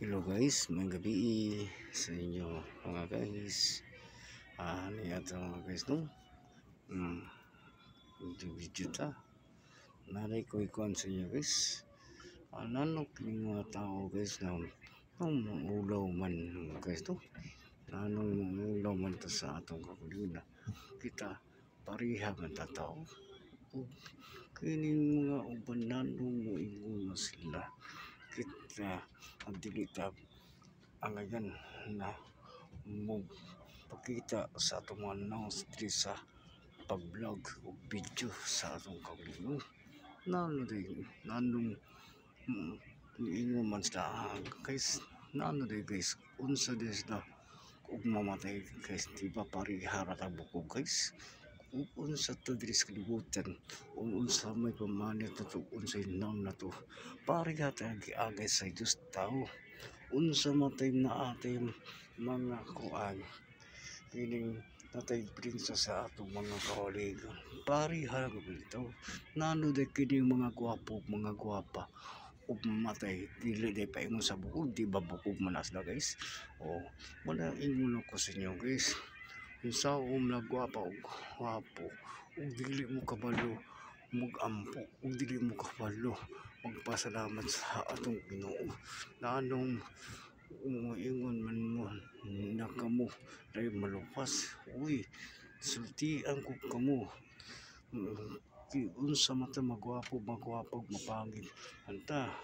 Hello guys, may gabi sa inyo mga guys. Ano yata mga guys no? Video ta. Naray ko ikuan sa inyo guys. Nanok yung mga tao guys na ulaw man guys no? Nanong ulaw man ta sa atong kakulina. Kita pariha man ta tao. Kining mga uban nanong mo ingon na sila. Kita ang dilita ang ayan na magpakita sa atong mga announced sa pag-vlog o video sa atong kaulinon. Nanong ingon man sila guys, guys, unsa des na ug mamatay guys, di ba parihara ta bukog guys. Ug unsa to diri sa kalibutan, ug unsa may pamanit na to, unsa inaw na to, pariha ta giagay sa Dios tao. Unsa matay na atay mga kuan kining natay prinsa sa atong mga kauligon, pariha ra bitaw. Nanoday kini mga gwapo mga gwapa ug matay dili day paingon sa bukog, di ba bukog man asla guys. Wala ingon ko sa inyo guys, sa na gwapa ug gwapo ug dili mo kabalo mag-ampo ug dili mo kabalo magpasalamat sa atong Ginoo. Nanong ingon man mo nakamo dahil malupas, uy sultian ko kamo. Unsa mata magwapo mapangit anta,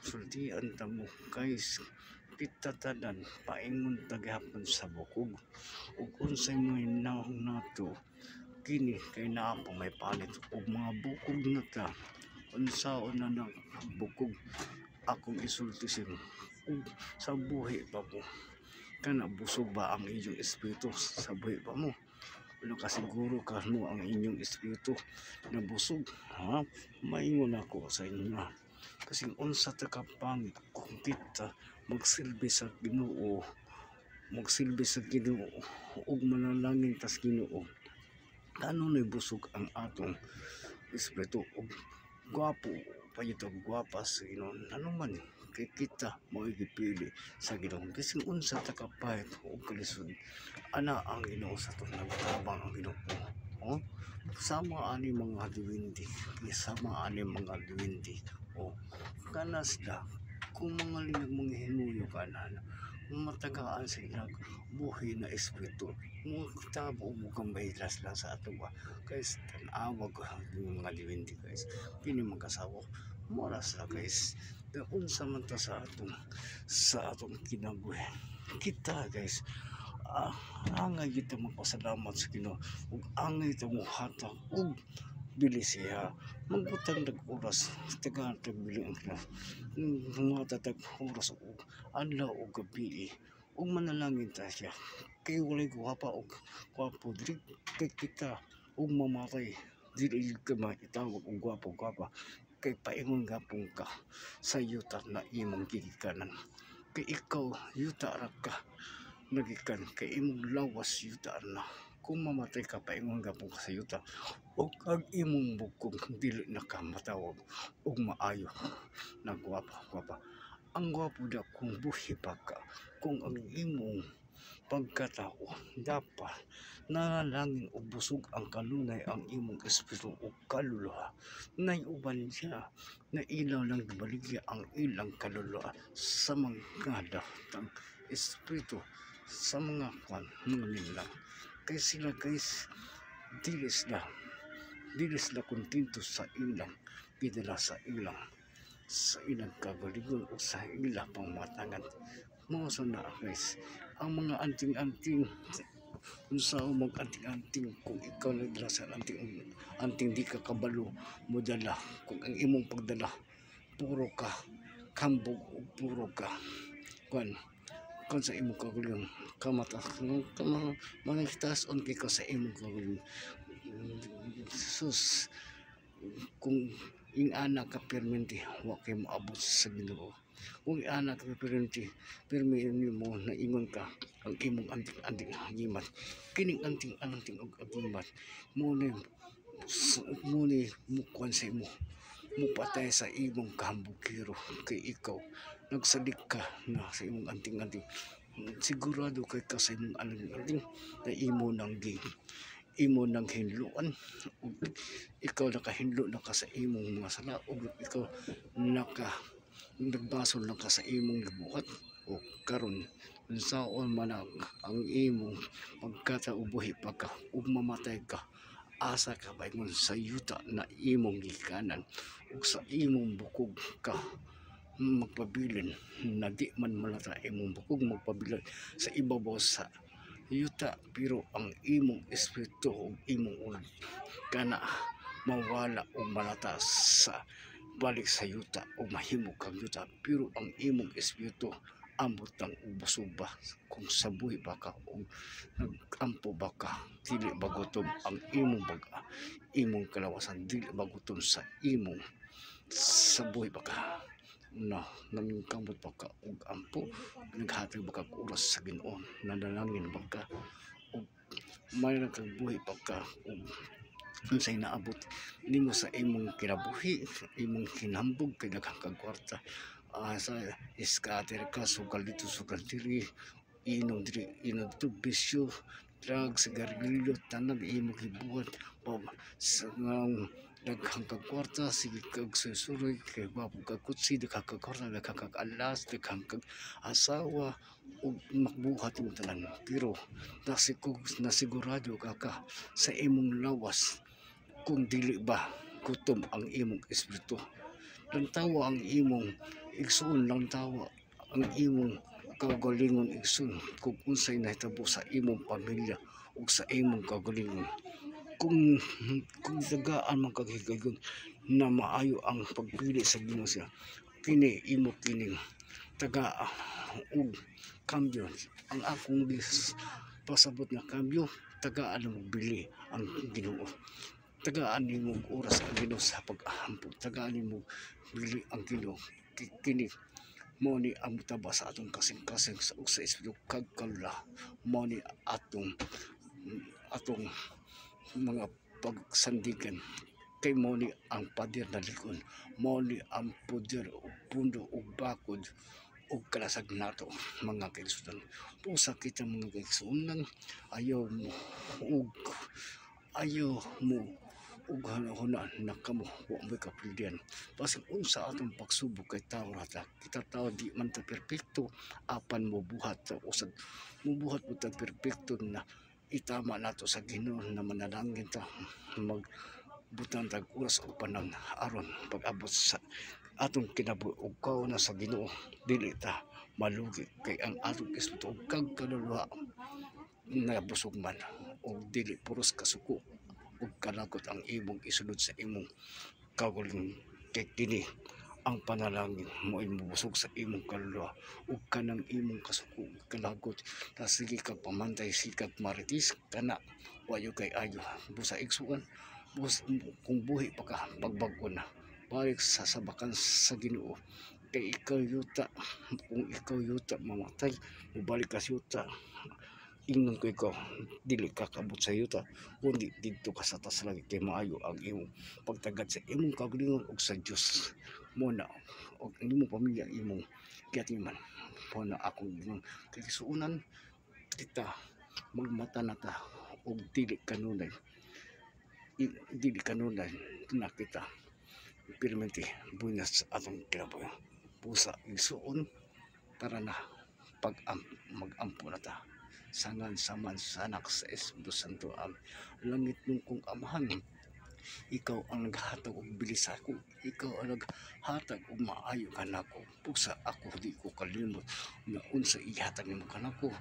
sultian ta mo guys. Kita tanan paingon tagahapon sa bukog ug unsay mo hinahon nato kini kay naa pa may palit ug mga bukog na ta. Unsaon na ng bukog akong isulti ug sa buhi pa mo kana busog ba ang inyong espiritu sa buhi pa mo? Ano kasiguro ka mo ang inyong espiritu na busog? Maingon ako sa inyo kasi unsa ta kapangit kung kita magsilbi sa Ginoo, ug manalangin tas Ginoo. Ano na busog ang atong espiritu ug gwapo payito gwapa sa Ginoo. Ano man kay kita mo gipili sa Ginoo kasi unsa ta kapait ug kalisod ana ang Ginoo sa aton nagtabang ang Ginoo. Sama ani mga diwindi, sama ani mga diwindi. Kana sila kung mga mga hinuyo kanan matagaan sa ilang buhi na espiritu mo tabo mo kang mahilas lang sa ato ba guys. Tanawag yung mga diwindi guys, kini magkasawa moras la guys. Unsa man ta sa atong kinabuhi kita guys, angay kita magpasalamat sa Ginoo ug angay ta mo hatag ug bilis siya magbutang dag oras tagaan tagbili ang mga tatag oras ug adlaw ug gabi ug manalangin ta siya kay walay gwapa ug gwapo diri kay kita ug mamatay dili ka maitawag og gwapo kay paingon gapon ka sa yuta na imong gigikanan. Kay ikaw yuta ra ka nagikan kay imong lawas yuta na. Kung mamatay ka paingon gapon ka sa yuta ug ang imong bukog dili na ka matawag og maayo na gwapa. Ang gwapo da kung buhi pa ka, kung ang imong pagkatao dapat nanalangin og busog ang kalunay ang imong espiritu ug kaluluwa. Nay uban siya na ilaw lang baligya ang ilang kaluluwa sa mga daftang espiritu sa mga mga nila. Kay sila guys dili sila kontento sa ilang gidala sa ilang kagaligon o sa ilang pangmatangan. Mga na guys ang mga anting-anting unsa mag anting-anting kung ikaw nagdala sa anting di ka kabalo mo dala kung ang imong pagdala puro ka kambog o puro ka kung sa imong kagaligon kamata manigtas on kay ka sa imong kagaligon. Sus kung ing anak ka permente wa kay moabot sa Ginoo. Kung anak ka permente permi mo na ingon ka ang imong anting agimat kining anting og agimat mo ni mukuan sa imo mupatay sa imong kahambugiro kay ikaw nagsalik ka na sa imong anting-anting. Sigurado kay ka sa imong anting-anting na imo nang hinluan ug ikaw nakahinlo na ka sa imong mga sala ug ikaw naka nagbasol na ka sa imong gibuhat o karon unsaon man ang imong pagkataubuhi pa ka ug mamatay ka, asa ka baingon sa yuta na imong gikanan ug sa imong bukog ka magpabilin na di man malata imong bukog magpabilin sa ibabaw sa yuta, pero ang imong espiritu ug imong ulo kana mawala o malata sa balik sa yuta o mahimo kang yuta, pero ang imong espiritu ambot lang og busog ba kung sa buhi ba ka o nagampo ba ka, dili ba gutom ang imong kalawasan, dili ba gutom sa imong sa buhi ba ka na nangkamot ba ka og ampo, naghatag ba ka oras sa Ginoo, nanalangin ba ka og may nagbuhi ba ka og unsay naabot nimo sa imong kinabuhi, imong kinambog kay daghang kag kwarta, sa scatter ka sugal dito sugal diri, inom diri inom dito, bisyo, drugs, sigarilyo, tanan imong gibuhat sa daghang kag kwarta, sige kag susuroy kay wapo kag kutsi, daghang kag kwarta, daghang kag alas, daghang kag asawa ug makbuhat mo tanan, pero nasigurado ka sa imong lawas kung dili ba gutom ang imong espiritu. Lang tawa ang imong igsoon, lang tawa ang imong kagalingon igsoon kung unsay nahitabo sa imong pamilya ug sa imong kagalingon. Kung tagaan man kagigayon na maayo ang pagpili sa Ginoo siya, kini imo kining tagaa ug kambyo. Ang akong pasabot nga kambyo, tagaan mo bili ang Ginoo. Tagaan nimo oras ang Ginoo sa pag-ahampog, tagaan nimo bili ang Ginoo. Kini mo ni ang taba sa atong kasing-kasing sa espiritu kag kalula, mo ni atong mga pagsandigan, kay mo ni ang pader na likon, mo ni ang poder ug pundo ug bakod ug kalasag nato mga kaigsunan. Pusa kita mga kaigsunan, ayaw mo ug ug huna na kamo wa may kapildian. Basig unsa atong pagsubok kay tao rata, kita tao di man ta perpekto, apan mo buhat sa usad mubuhat mo ta perpekto na itama nato sa Ginoo na manalangin ta magbutang tag oras o panahon aron pag-abot sa atong kinabuhi ug kauna sa Ginoo, dili ta malugi kay ang atong espiritu ug kag kaluluwa nabusog man ug dili puros kasuko ug kalagot ang imong isulod sa imong kaugalingon, kay kini ang panalangin mo ay mabusog sa imong kaluluwa ug kanang imong kasuko kalagot, ta sige kag pamantay sikag maritis kana wayo kay ayo busa igsuon kung buhi pa ka pagbag-o na balik sa sabakan sa Ginoo, kay ikaw yuta, kung ikaw yuta mamatay mubalik ka sa yuta, ingnon ko ikaw dili ka kabot sa yuta kundi didto ka sa taas langit kay maayo ang imong pagtagad sa imong kaugalingon ug sa Dios mo na og imong pamilya imong gatiman mo na akong ginong kagisuunan kita magmata na ta og dili kanunay na kita pirmente bunas sa atong kinabuhi. Pusa igsuon tara na mag-ampo na ta sangan saman sa anak sa Espiritu Santo. Langit nung kong amahan, ikaw ang naghatag og bilis ako, ikaw ang naghatag og maayo kanako. Pusa ako di ko kalimot na unsa ihatag nimo kanako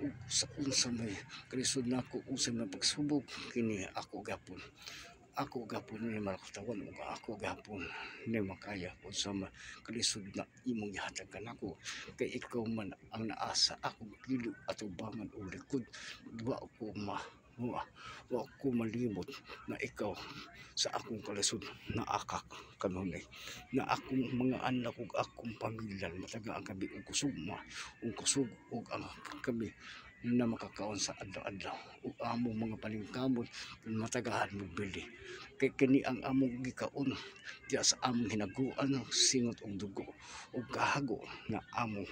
ug sa unsa may kalisod nako, unsa may pagsubok kini ako gapon ni makatawan ug ako gapon ni makaya unsa man kalisod na imong gihatag kanako, kay ikaw man ang naasa akong kilo at ubangan o likod. Wa ko malimot na ikaw sa akong kalisod na akak kanunay, na akong mga anak ug akong pamilya mataga ang kami ug kusog ug ang kami na makakaon sa adlaw-adlaw ug among mga paningkamot matagahan mo bili kay kini ang among gikaon diya sa among hinaguan singot og dugo ug kahago na among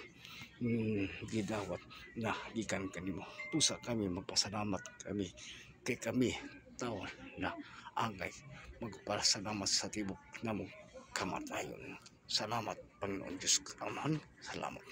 gidawat na gikan kanimo. Tusa kami magpasalamat kami kay kami tao na angay magpasalamat sa tibok namong kamatayon. Salamat Panginoon Diyos ko. Salamat.